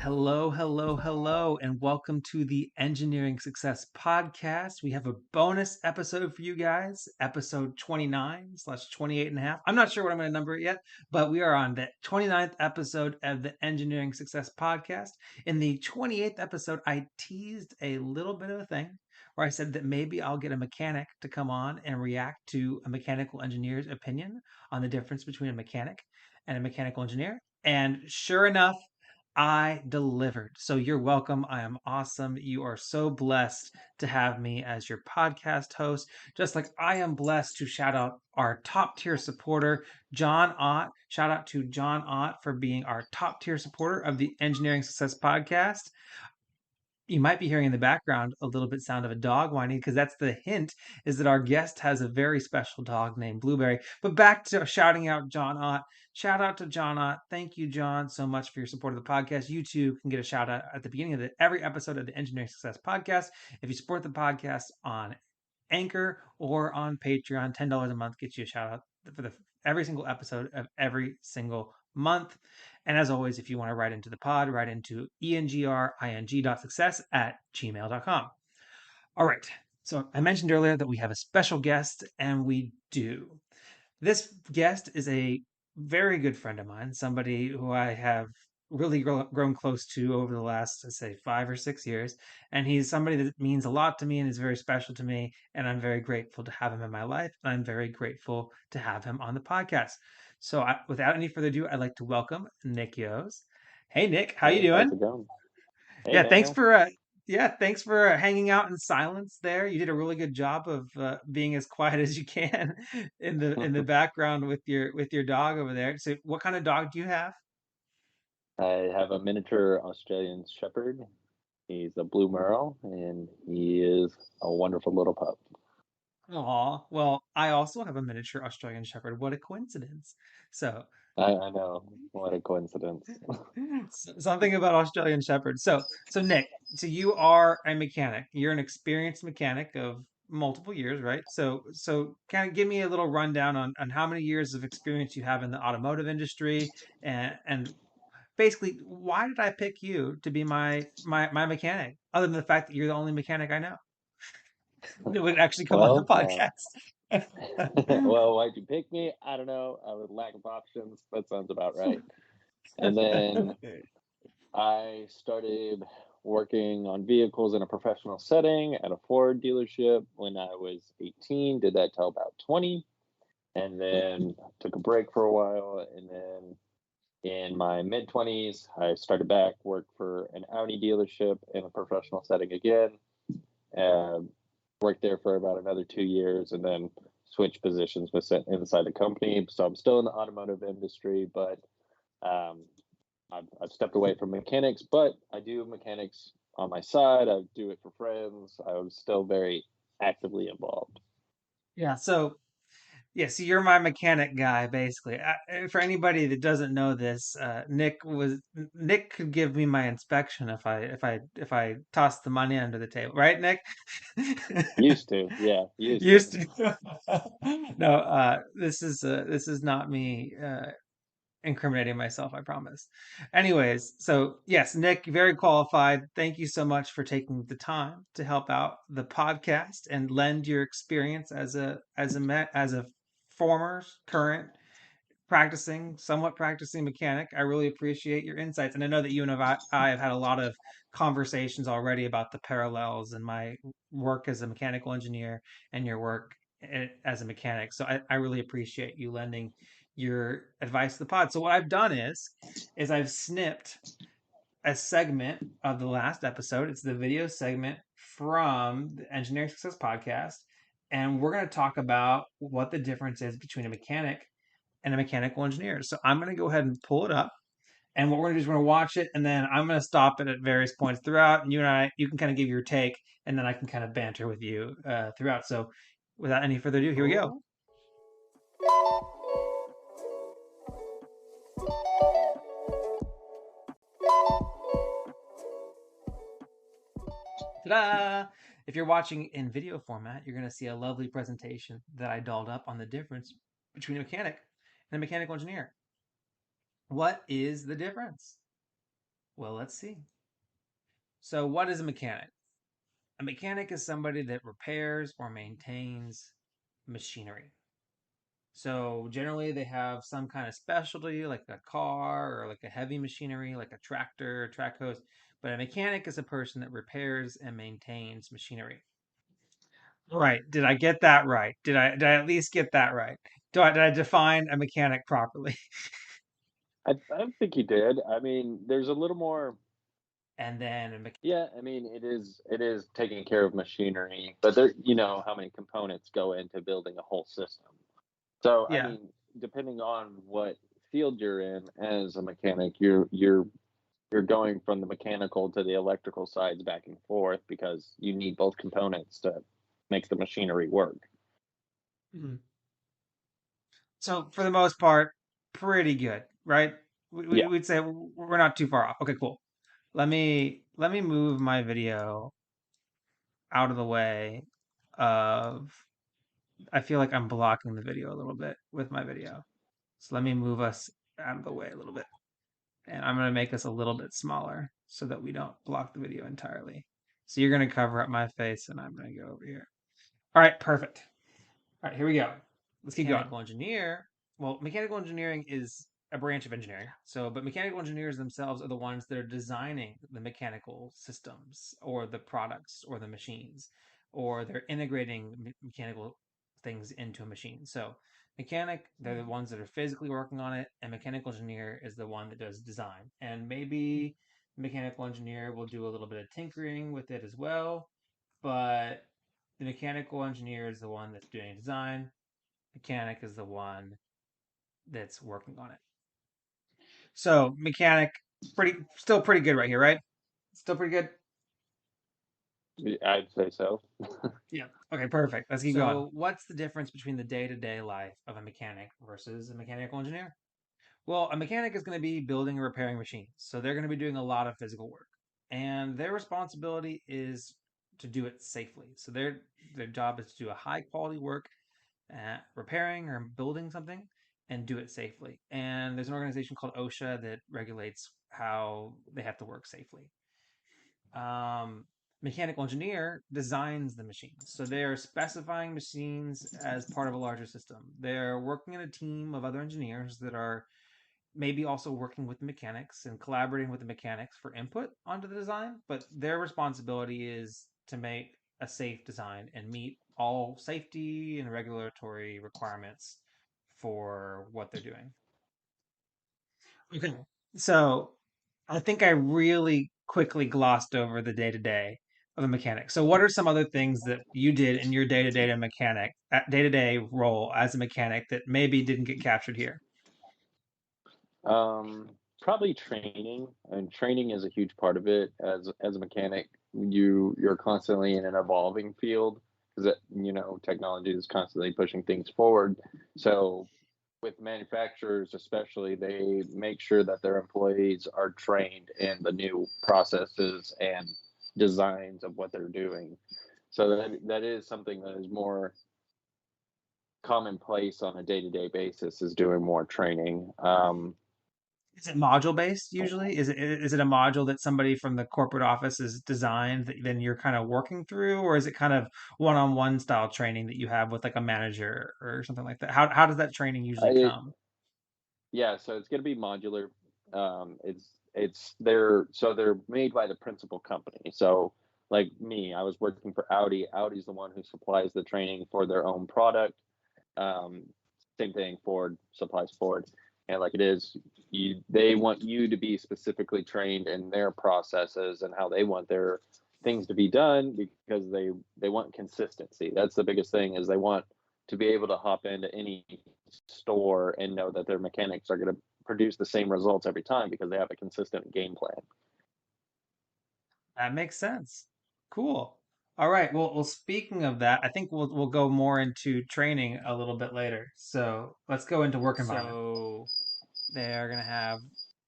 Hello, hello, hello, and welcome to the Engineering Success Podcast. We have a bonus episode for you guys, episode 29/28 and a half. I'm not sure what I'm going to number it yet, but we are on the 29th episode of the Engineering Success Podcast. In the 28th episode, I teased a little bit of a thing where I said that maybe I'll get a mechanic to come on and react to a mechanical engineer's opinion on the difference between a mechanic and a mechanical engineer. And sure enough, I delivered. So you're welcome. I am awesome. You are so blessed to have me as your podcast host. Just like I am blessed to shout out our top tier supporter, John Ott. Shout out to John Ott for being our top tier supporter of the Engineering Success Podcast. You might be hearing in the background a little bit sound of a dog whining because that's the hint is that our guest has a very special dog named Blueberry. But back to shouting out John Ott. Shout out to John Ott. Thank you, John, so much for your support of the podcast. You too can get a shout out at the beginning of every episode of the Engineering Success Podcast. If you support the podcast on Anchor or on Patreon, $10 a month gets you a shout out for every single episode of every single month. And as always, if you want to write into the pod, write into engring.success@gmail.com. All right. So I mentioned earlier that we have a special guest, and we do. This guest is a very good friend of mine, somebody who I have really grown close to over the last, let's say, 5 or 6 years. And he's somebody that means a lot to me and is very special to me. And I'm very grateful to have him in my life. And I'm very grateful to have him on the podcast. So without any further ado, I'd like to welcome Nic Yoes. Hey, Nick, how you Hey, how's doing? it going? Hey, Yeah, man. thanks for hanging out in silence there. You did a really good job of being as quiet as you can in the background with your dog over there. So, what kind of dog do you have? I have a miniature Australian Shepherd. He's a blue Merle, and he is a wonderful little pup. Aw, well, I also have a miniature Australian Shepherd. What a coincidence! So, I know. What a coincidence. something about Australian Shepherds. So Nick, so you are a mechanic. You're an experienced mechanic of multiple years, right? So kind of give me a little rundown on how many years of experience you have in the automotive industry and basically why did I pick you to be my mechanic, other than the fact that you're the only mechanic I know that would actually come on the Well, podcast. well, why'd you pick me? I don't know. I was lack of options. That sounds about right. And then I started working on vehicles in a professional setting at a Ford dealership when I was 18. Did that till about 20. And then took a break for a while, and then in my mid 20s, I started back, worked for an Audi dealership in a professional setting again. Uh, Worked there for about another 2 years, and then switched positions inside the company. So I'm still in the automotive industry, but um, I've stepped away from mechanics. But I do mechanics on my side. I do it for friends. I was still very actively involved. Yeah, so you're my mechanic guy, basically. For anybody that doesn't know this, Nick could give me my inspection if I tossed the money under the table, right, Nick? Used to, yeah, used to. Used to. No, this is not me incriminating myself, I promise. Anyways, so yes, Nick, very qualified. Thank you so much for taking the time to help out the podcast and lend your experience as a former, current, somewhat practicing mechanic. I really appreciate your insights, and I know that you and I have had a lot of conversations already about the parallels in my work as a mechanical engineer and your work as a mechanic. So I really appreciate you lending your advice to the pod. So what I've done is I've snipped a segment of the last episode. It's the video segment from the Engineering Success Podcast, and we're going to talk about what the difference is between a mechanic and a mechanical engineer. So I'm going to go ahead and pull it up. And what we're going to do is we're going to watch it, and then I'm going to stop it at various points throughout. And you can kind of give your take, and then I can kind of banter with you throughout. So without any further ado, here we go. Ta-da! If you're watching in video format, you're going to see a lovely presentation that I dolled up on the difference between a mechanic and a mechanical engineer. What is the difference? Well, let's see. So, what is a mechanic? A mechanic is somebody that repairs or maintains machinery. So, generally, they have some kind of specialty, like a car or like a heavy machinery, like a tractor, track hose. But a mechanic is a person that repairs and maintains machinery. Right. Did I get that right? Did I at least get that right? Did I define a mechanic properly? I think you did. I mean, there's a little more. And then a mechanic. Yeah, I mean, it is taking care of machinery, but there, you know how many components go into building a whole system. So, I Yeah. mean, depending on what field you're in as a mechanic, you're going from the mechanical to the electrical sides back and forth because you need both components to make the machinery work. Mhm. So for the most part, pretty good, right? Yeah. We'd say we're not too far off. Okay, cool. Let me move my video out of the way of I feel like I'm blocking the video a little bit with my video. So let me move us out of the way a little bit. And I'm going to make us a little bit smaller so that we don't block the video entirely. So you're going to cover up my face and I'm going to go over here. All right, perfect. All right, here we go. Let's keep going. Mechanical engineer. Well, mechanical engineering is a branch of engineering. So, but mechanical engineers themselves are the ones that are designing the mechanical systems or the products or the machines, or they're integrating mechanical things into a machine. So, mechanic, they're the ones that are physically working on it, and mechanical engineer is the one that does design. And maybe mechanical engineer will do a little bit of tinkering with it as well, but the mechanical engineer is the one that's doing design. Mechanic is the one that's working on it. So mechanic, still pretty good right here, right? Still pretty good. I'd say so. Yeah. Okay, perfect. Let's keep going. So, what's the difference between the day to day life of a mechanic versus a mechanical engineer? Well, a mechanic is going to be building and repairing machines. So, they're going to be doing a lot of physical work. And their responsibility is to do it safely. So, their job is to do a high quality work at repairing or building something and do it safely. And there's an organization called OSHA that regulates how they have to work safely. Um, Mechanical engineer designs the machines. So they're specifying machines as part of a larger system. They're working in a team of other engineers that are maybe also working with the mechanics and collaborating with the mechanics for input onto the design, but their responsibility is to make a safe design and meet all safety and regulatory requirements for what they're doing. Okay. So I think I really quickly glossed over the day to day of a mechanic. So what are some other things that you did in your day to day role as a mechanic that maybe didn't get captured here? Probably training, and training is a huge part of it. As a mechanic, you're constantly in an evolving field because technology is constantly pushing things forward. So with manufacturers, especially, they make sure that their employees are trained in the new processes and designs of what they're doing. So that is something that is more commonplace on a day-to-day basis is doing more training. Is it module based usually? Is it a module that somebody from the corporate office has designed that then you're kind of working through, or is it kind of one-on-one style training that you have with like a manager or something like that? How does that training usually I, come? Yeah, so it's going to be modular. They're made by the principal company. So like me, I was working for Audi. Audi's the one who supplies the training for their own product. Um, Same thing, Ford supplies Ford, and like it is, they want you to be specifically trained in their processes and how they want their things to be done because they want consistency. That's the biggest thing is they want to be able to hop into any store and know that their mechanics are going to produce the same results every time because they have a consistent game plan. That makes sense. Cool. All right. Well, speaking of that, I think we'll go more into training a little bit later. So let's go into work environment. So they're gonna have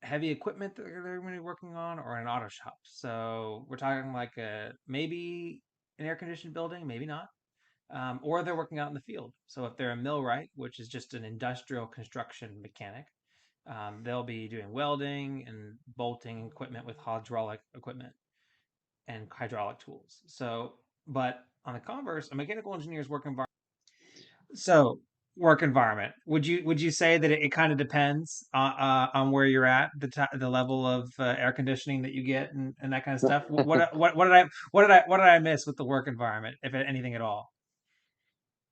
heavy equipment that they're gonna be working on, or an auto shop. So we're talking like a maybe an air conditioned building, maybe not. Or they're working out in the field. So if they're a millwright, which is just an industrial construction mechanic, They'll be doing welding and bolting equipment with hydraulic equipment and hydraulic tools. So, but on the converse, a mechanical engineer's work environment. So, work environment. Would you say that it kind of depends on where you're at, the level of air conditioning that you get and that kind of stuff? What did I miss with the work environment, if anything at all?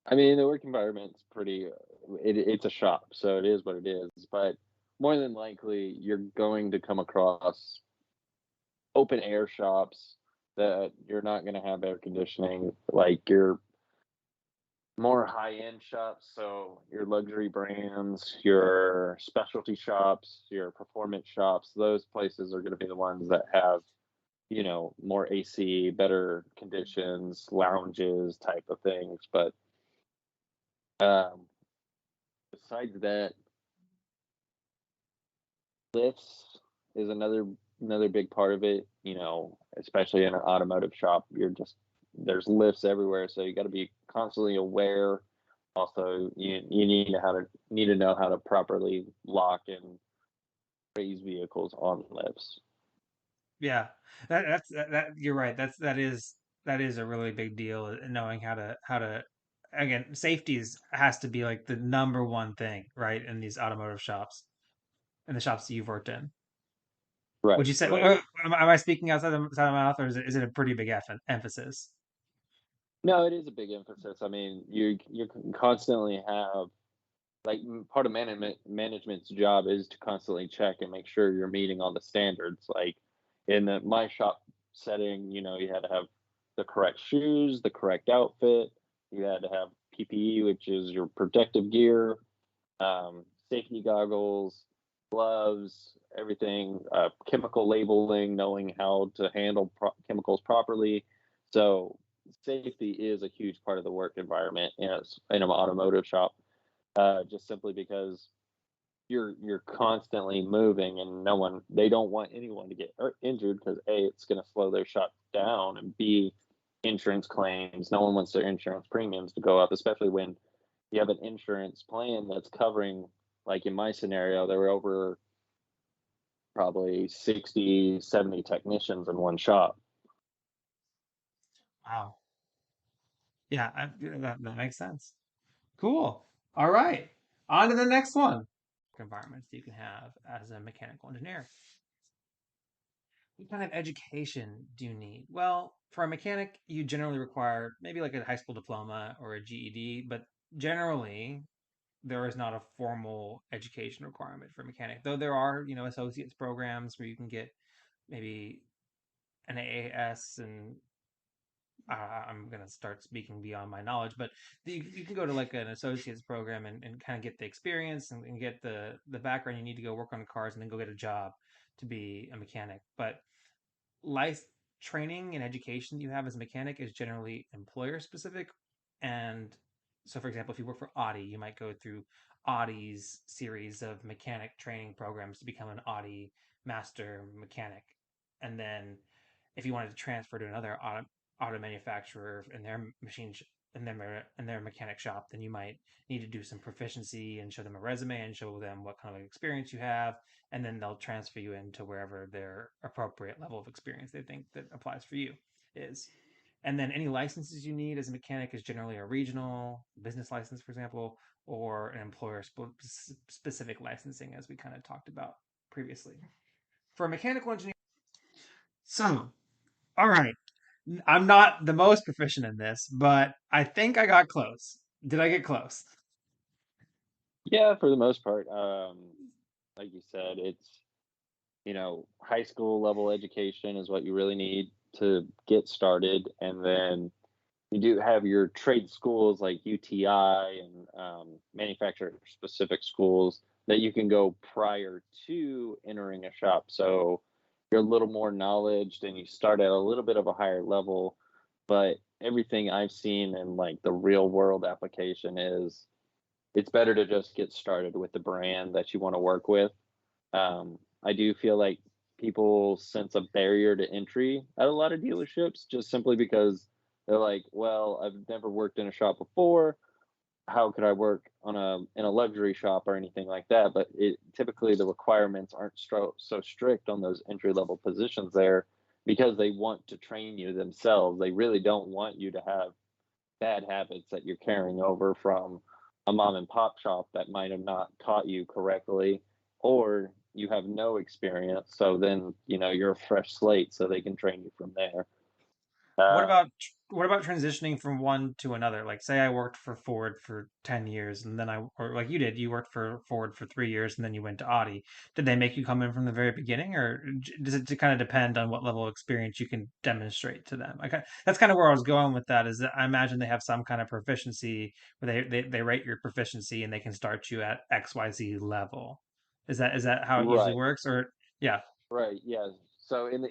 I mean, the work environment's pretty. It's a shop, so it is what it is. But more than likely, you're going to come across open air shops that you're not going to have air conditioning. Like your more high end shops, so your luxury brands, your specialty shops, your performance shops. Those places are going to be the ones that have more AC, better conditions, lounges type of things. But um, besides that, lifts is another big part of it, especially in an automotive shop. There's lifts everywhere, so you got to be constantly aware. Also, you need to know how to properly lock and raise vehicles on lifts. Yeah, that you're right. That is a really big deal, knowing how to again, safety has to be like the number one thing, right, in these automotive shops, in the shops that you've worked in. Would Right, you say, right. am I speaking outside of my mouth, or is it a pretty big emphasis? No, it is a big emphasis. I mean, you can constantly have part of management's job is to constantly check and make sure you're meeting all the standards. Like in my shop setting, you had to have the correct shoes, the correct outfit. You had to have PPE, which is your protective gear, safety goggles, gloves, everything, chemical labeling, knowing how to handle chemicals properly. So safety is a huge part of the work environment in an automotive shop, just simply because you're constantly moving, and they don't want anyone to get injured, because a, it's going to slow their shop down, and b, insurance claims. No one wants their insurance premiums to go up, especially when you have an insurance plan that's covering, like in my scenario, there were over probably 60, 70 technicians in one shop. Wow. Yeah, that makes sense. Cool. All right. On to the next one. Environments that you can have as a mechanical engineer. What kind of education do you need? Well, for a mechanic, you generally require maybe like a high school diploma or a GED, but generally there is not a formal education requirement for a mechanic. Though there are, associates programs where you can get maybe an AAS and I'm going to start speaking beyond my knowledge, but you can go to like an associate's program and kind of get the experience and get the background you need to go work on cars and then go get a job to be a mechanic. But life training and education you have as a mechanic is generally employer specific. And so, for example, if you work for Audi, you might go through Audi's series of mechanic training programs to become an Audi master mechanic. And then if you wanted to transfer to another auto manufacturer in their in their mechanic shop, then you might need to do some proficiency and show them a resume and show them what kind of experience you have, and then they'll transfer you into wherever their appropriate level of experience they think that applies for you is. And then any licenses you need as a mechanic is generally a regional business license, for example, or an employer specific licensing, as we kind of talked about previously. For a mechanical engineer, so all right, I'm not the most proficient in this, but I think I got close. Did I get close? Yeah, for the most part. Like you said, it's high school level education is what you really need to get started, and then you do have your trade schools like UTI and manufacturer specific schools that you can go prior to entering a shop. So you're a little more knowledge and you start at a little bit of a higher level. But everything I've seen in like the real world application is it's better to just get started with the brand that you want to work with. I do feel like people sense a barrier to entry at a lot of dealerships, just simply because they're like, well, I've never worked in a shop before. how could I work on a in a luxury shop or anything like that. But it typically the requirements aren't so strict on those entry level positions there because they want to train you themselves. They really don't want you to have bad habits that you're carrying over from a mom and pop shop that might have not taught you correctly, or you have no experience. So then, you're a fresh slate so they can train you from there. What Um, about what about transitioning from one to another? Like, say I worked for Ford for 10 years, and then or like you did, you worked for Ford for 3 years, and then you went to Audi. Did they make you come in from the very beginning, or does it kind of depend on what level of experience you can demonstrate to them? That's kind of where I was going with that. Is that I imagine they have some kind of proficiency where they rate your proficiency and they can start you at XYZ level. Is that how it usually right. works? Or yeah, Right. Yeah. So in the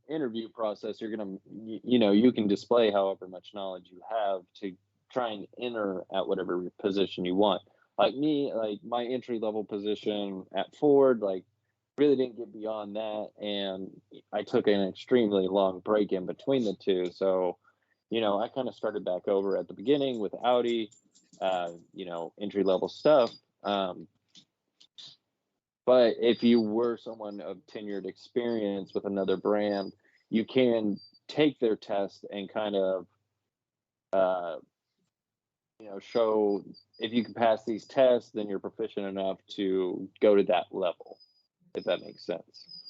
interview process, you're gonna, you can display however much knowledge you have to try and enter at whatever position you want. Like me, like my entry level position at Ford, like really didn't get beyond that, and I took an extremely long break in between the two. So, I kind of started back over at the beginning with Audi, entry level stuff. But if you were someone of tenured experience with another brand, you can take their test and kind of, uh, show if you can pass these tests, then you're proficient enough to go to that level, if that makes sense.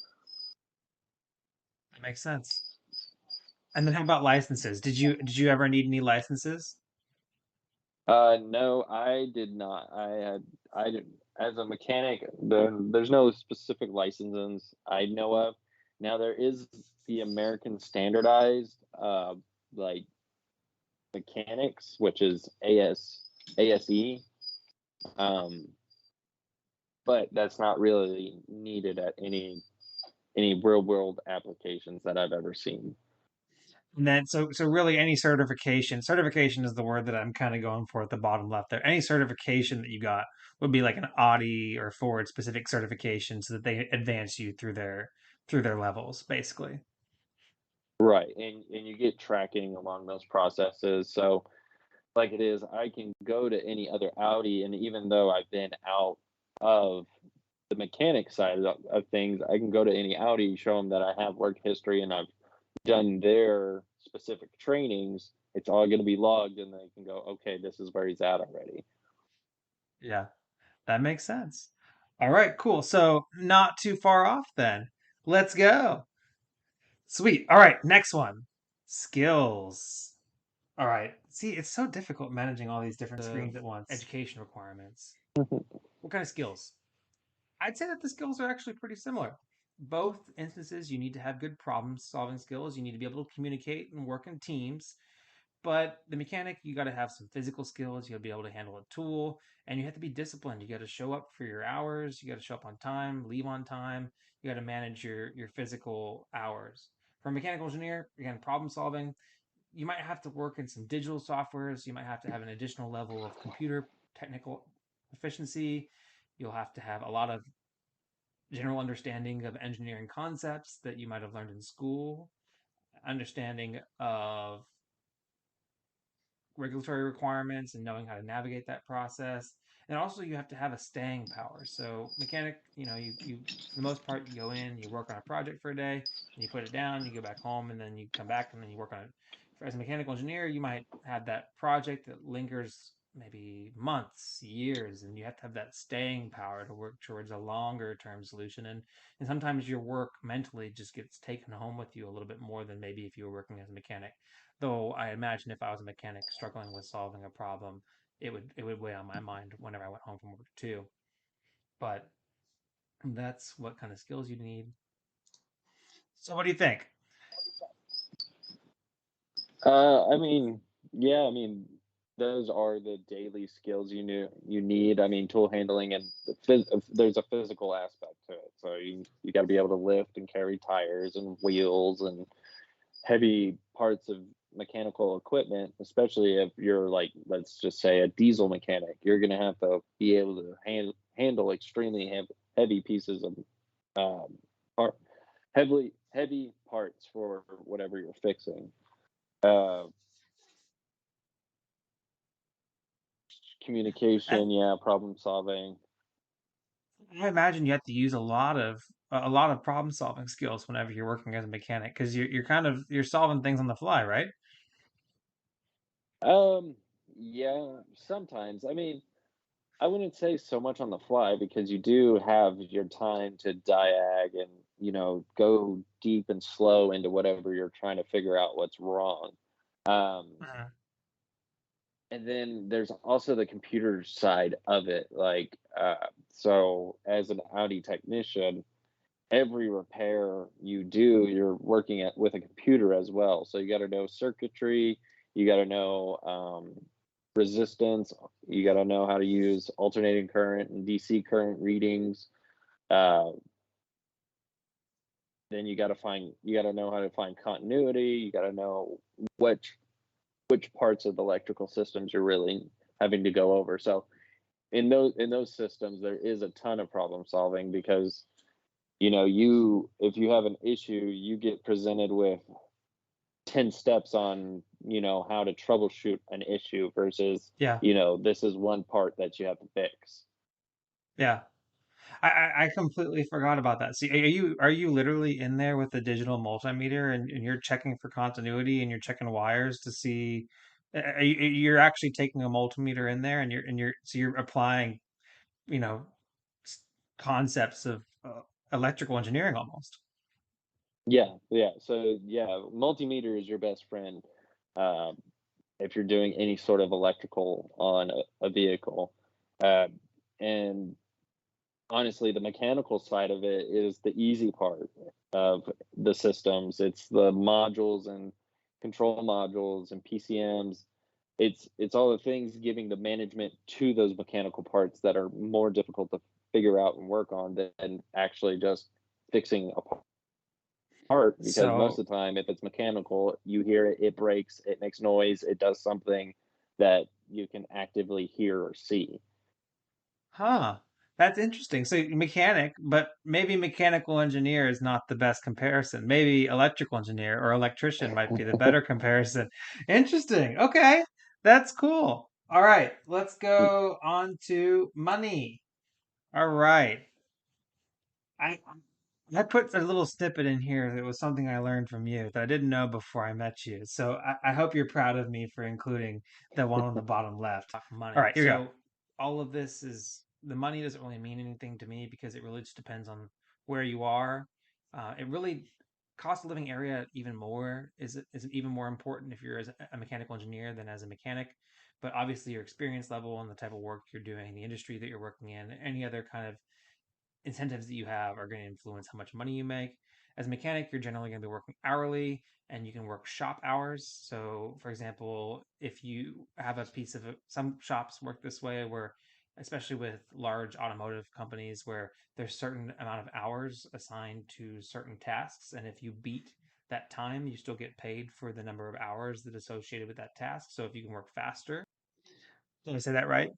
that makes sense. And then how about licenses? Did you ever need any licenses? No, I did not. I did, as a mechanic, there's no specific licenses I know of. Now there is the American standardized, like mechanics, which is ASE, um, but that's not really needed at any real world applications that I've ever seen. And then so really any certification is the word that I'm kind of going for at the bottom left there. Any certification that you got would be like an Audi or Ford specific certification so that they advance you through their levels, basically. Right, and you get tracking along those processes. So like it is, I can go to any other Audi, and even though I've been out of the mechanic side of things, I can go to any Audi, show them that I have work history and I've done their specific trainings. It's all going to be logged, and they can go, okay, this is where he's at already. Yeah, that makes sense. All right, cool. So not too far off then. Let's go. Sweet. All right, next one. Skills. All right. See, it's so difficult managing all these different screens at once. Education requirements. What kind of skills? I'd say that the skills are actually pretty similar. Both instances, you need to have good problem solving skills. You need to be able to communicate and work in teams. But the mechanic, you got to have some physical skills. You got to be able to handle a tool, and you have to be disciplined. You got to show up for your hours. You got to show up on time, leave on time. You got to manage your physical hours. For a mechanical engineer, again, problem solving, you might have to work in some digital softwares. You might have to have an additional level of computer technical efficiency. You'll have to have a lot of general understanding of engineering concepts that you might have learned in school, understanding of regulatory requirements and knowing how to navigate that process. And also you have to have a staying power. So mechanic, you for the most part you go in, you work on a project for a day, and you put it down, you go back home, and then you come back and then you work on it. As a mechanical engineer, you might have that project that lingers maybe months, years, and you have to have that staying power to work towards a longer term solution. And sometimes your work mentally just gets taken home with you a little bit more than maybe if you were working as a mechanic. Though I imagine if I was a mechanic struggling with solving a problem, it would weigh on my mind whenever I went home from work too. But that's what kind of skills you need. So what do you think? I mean, yeah, I mean, those are the daily skills you need. I mean, tool handling and there's a physical aspect to it. So you got to be able to lift and carry tires and wheels and heavy parts of mechanical equipment, especially if you're like, let's just say a diesel mechanic. You're going to have to be able to handle extremely heavy pieces of um, part, heavy parts for whatever you're fixing. Uh, Communication, yeah, problem solving. I imagine you have to use a lot of problem solving skills whenever you're working as a mechanic because you're kind of you're solving things on the fly, right? Um, yeah, sometimes. I mean, I wouldn't say so much on the fly because you do have your time to diag and, go deep and slow into whatever you're trying to figure out what's wrong. Um, Mhm. and then there's also the computer side of it. So as an Audi technician, every repair you do, you're working with a computer as well. So you got to know circuitry, you got to know resistance, you got to know how to use alternating current and DC current readings. Uh, then you got to know how to find continuity. You got to know which which parts of the electrical systems you're really having to go over. So in those systems, there is a ton of problem solving because you if you have an issue, you get presented with 10 steps on how to troubleshoot an issue versus Yeah, this is one part that you have to fix. yeah. I completely forgot about that. See, are you literally in there with the digital multimeter and you're checking for continuity and you're checking wires to see you're actually taking a multimeter in there and you're applying, you know, s- concepts of electrical engineering almost. Yeah, so yeah, multimeter is your best friend, um, if you're doing any sort of electrical on a vehicle. And honestly, the mechanical side of it is the easy part of the systems. It's the modules and control modules and PCMs. It's all the things giving the management to those mechanical parts that are more difficult to figure out and work on than actually just fixing a part, because most So, of the time if it's mechanical, you hear it, it breaks, it makes noise, it does something that you can actively hear or see. huh, that's interesting. So mechanic, but maybe mechanical engineer is not the best comparison. Maybe electrical engineer or electrician might be the better comparison. Interesting. Okay, that's cool. All right, let's go on to money. All right. I I put a little snippet in here that was something I learned from you that I didn't know before I met you. So I hope you're proud of me for including the one on the bottom left. All Money. right, here we go. So So all of this is the money doesn't really mean anything to me because it really just depends on where you are. It really cost of living area even more is even more important if you're as a mechanical engineer than as a mechanic. But obviously your experience level and the type of work you're doing, the industry that you're working in, any other kind of incentives that you have are going to influence how much money you make. As a mechanic, you're generally going to be working hourly and you can work shop hours. So, for example, if you have a piece of some shops work this way where especially with large automotive companies where there's certain amount of hours assigned to certain tasks and if you beat that time, you still get paid for the number of hours that associated with that task. So if you can work faster, did I say that right?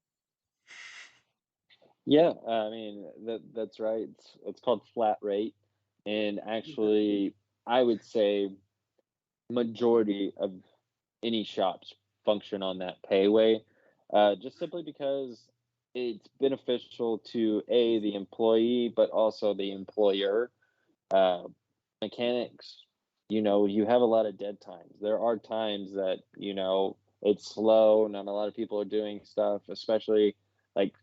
yeah, I mean that's right. It's called flat rate, and actually, I would say majority of any shops function on that payway, just simply because it's beneficial to the employee, but also the employer. Uh, Mechanics, you have a lot of dead times. There are times that, it's slow, not a lot of people are doing stuff, especially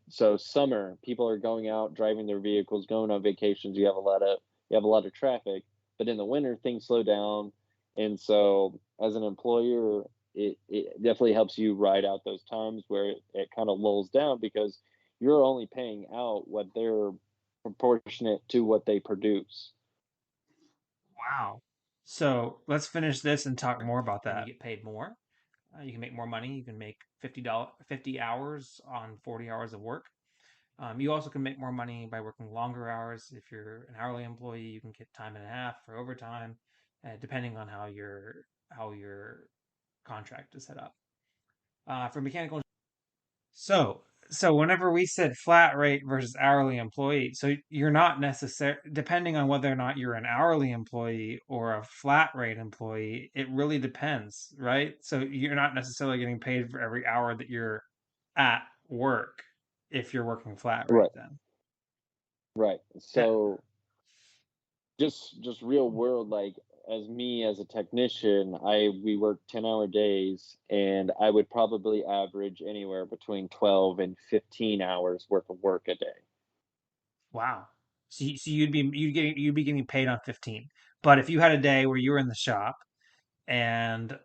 so summer, people are going out, driving their vehicles, going on vacations. You have a lot of traffic, but in the winter things slow down. And so as an employer, it definitely helps you ride out those times where it kind of lulls down because you're only paying out what they're proportionate to what they produce. Wow. So let's finish this and talk more about that. You get paid more. You can make more money. You can make $50, 50 hours on 40 hours of work. You also can make more money by working longer hours. If you're an hourly employee, you can get time and a half for overtime, depending on how your contract is set up. For mechanical so whenever we said flat rate versus hourly employee, so you're not necessary depending on whether or not you're an hourly employee or a flat rate employee, it really depends, right? So you're not necessarily getting paid for every hour that you're at work if you're working flat rate Right, then. right. Yeah. So just real world, like as me as a technician, I we work 10-hour days, and I would probably average anywhere between 12 and 15 hours worth of work a day. Wow. So you'd be getting paid on 15. But if you had a day where you were in the shop and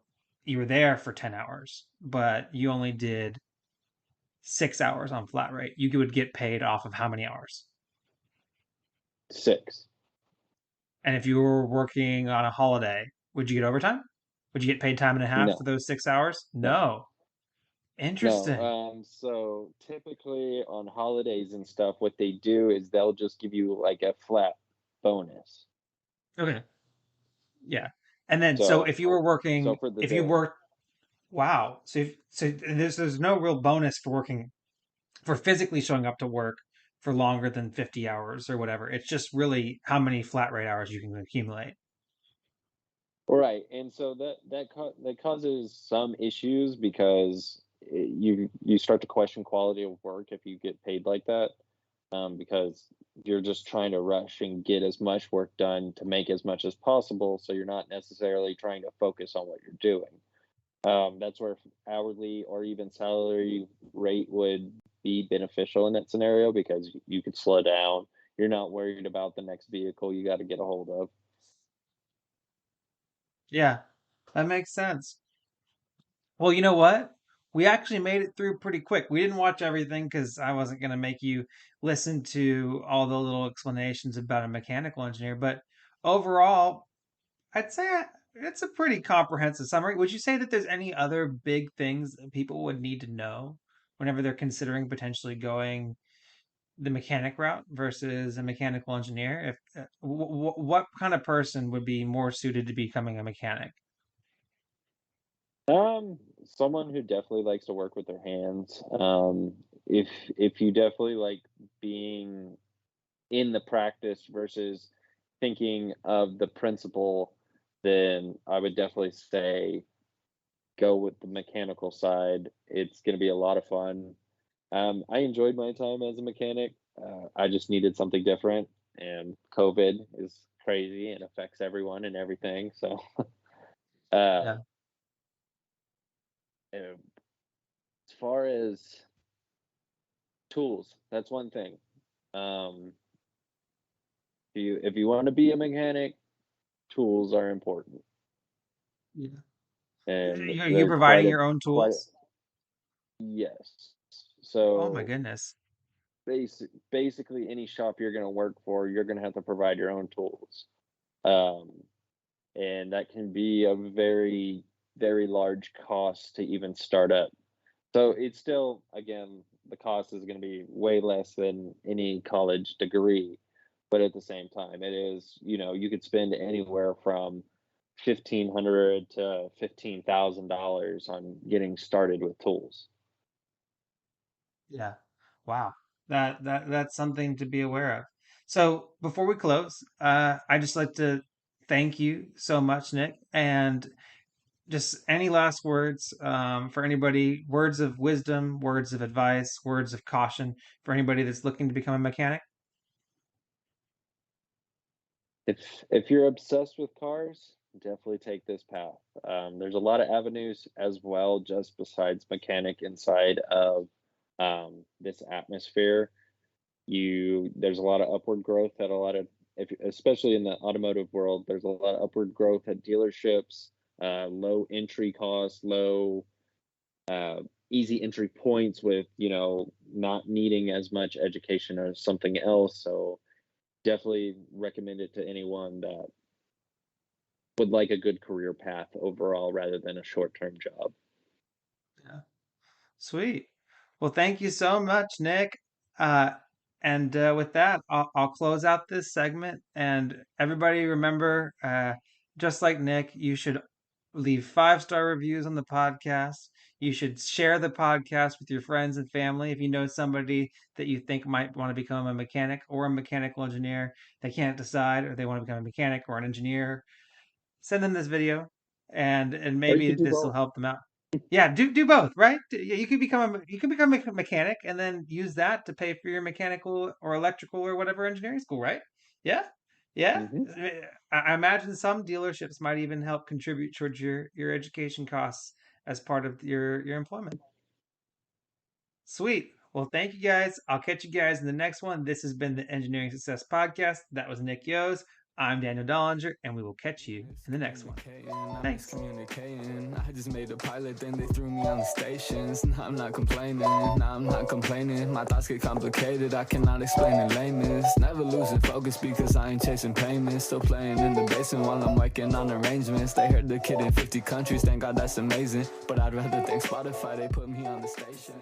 you were there for 10 hours, but you only did 6 hours on flat rate, you would get paid off of how many hours? 6. And if you were working on a holiday, would you get overtime? Would you get paid time and a half for No, those 6 hours? no. No. No, Interesting. so typically on holidays and stuff, what they do is they'll just give you like a flat bonus. Okay. Yeah. And then, so So, if you were so working, for the if you day. worked, wow. So there's no real bonus for working, for physically showing up to work for longer than 50 hours or whatever. It's just really how many flat rate hours you can accumulate. Right, and so that causes some issues because you start to question quality of work if you get paid like that, because you're just trying to rush and get as much work done to make as much as possible, so you're not necessarily trying to focus on what you're doing. That's where hourly or even salary rate would be beneficial in that scenario because you could slow down. You're not worried about the next vehicle you got to get a hold of. Yeah, that makes sense. Well, you know what? We actually made it through pretty quick. We didn't watch everything because I wasn't going to make you listen to all the little explanations about a mechanical engineer. But overall, I'd say it's a pretty comprehensive summary. Would you say that there's any other big things that people would need to know whenever they're considering potentially going the mechanic route versus a mechanical engineer? If what kind of person would be more suited to becoming a mechanic? Someone who definitely likes to work with their hands. If you definitely like being in the practice versus thinking of the principle, then I would definitely say go with the mechanical side. It's going to be a lot of fun. I enjoyed my time as a mechanic. I just needed something different, and COVID is crazy and affects everyone and everything. So, uh, Yeah. as far as tools, that's one thing. Um, if you want to be a mechanic, tools are important, Yeah. and Are you they're providing your own tools? yes. Oh my So goodness. basically, any shop you're going to work for, you're going to have to provide your own tools. Um, and that can be a very large cost to even start up. So it's still, again, the cost is going to be way less than any college degree, but at the same time, it is, you could spend anywhere from 1,500 to $15,000 on getting started with tools. Yeah. Wow. That's something to be aware of. So before we close, I just like to thank you so much, Nick, and just any last words for anybody, words of wisdom, words of advice, words of caution for anybody that's looking to become a mechanic? If you're obsessed with cars, definitely take this path. There's a lot of avenues as well, just besides mechanic inside of this atmosphere. There's a lot of upward growth at a lot of, if, especially in the automotive world, there's a lot of upward growth at dealerships, low entry costs, low uh, easy entry points with not needing as much education or something else. So definitely recommend it to anyone that would like a good career path overall rather than a short-term job. Yeah. Sweet. Well, thank you so much, Nick. Uh, and with that, I'll close out this segment. And everybody remember, just like Nick, you should leave 5-star reviews on the podcast. You should share the podcast with your friends and family. If you know somebody that you think might want to become a mechanic or a mechanical engineer, they can't decide, or they want to become a mechanic or an engineer, send them this video, and Or you maybe could do this will both. help them out. Yeah, do both, right? You could become a mechanic and then use that to pay for your mechanical or electrical or whatever engineering school, right? Yeah, yeah. Hmm. I imagine some dealerships might even help contribute towards your education costs as part of your employment. Sweet. Well, thank you guys. I'll catch you guys in the next one. This has been the Engineering Success Podcast. That was Nic Yoes. I'm Daniel Dollinger, and we will catch you in the next one. Thanks. Miscommunicating. I just made a pilot, then they threw me on the stations. Now I'm not complaining, now I'm not complaining. My thoughts get complicated, I cannot explain in lameness. Never losing focus because I ain't chasing payments. Still playing in the basement while I'm working on arrangements. They heard the kid in 50 countries, thank God that's amazing. But I'd rather thank Spotify, they put me on the station.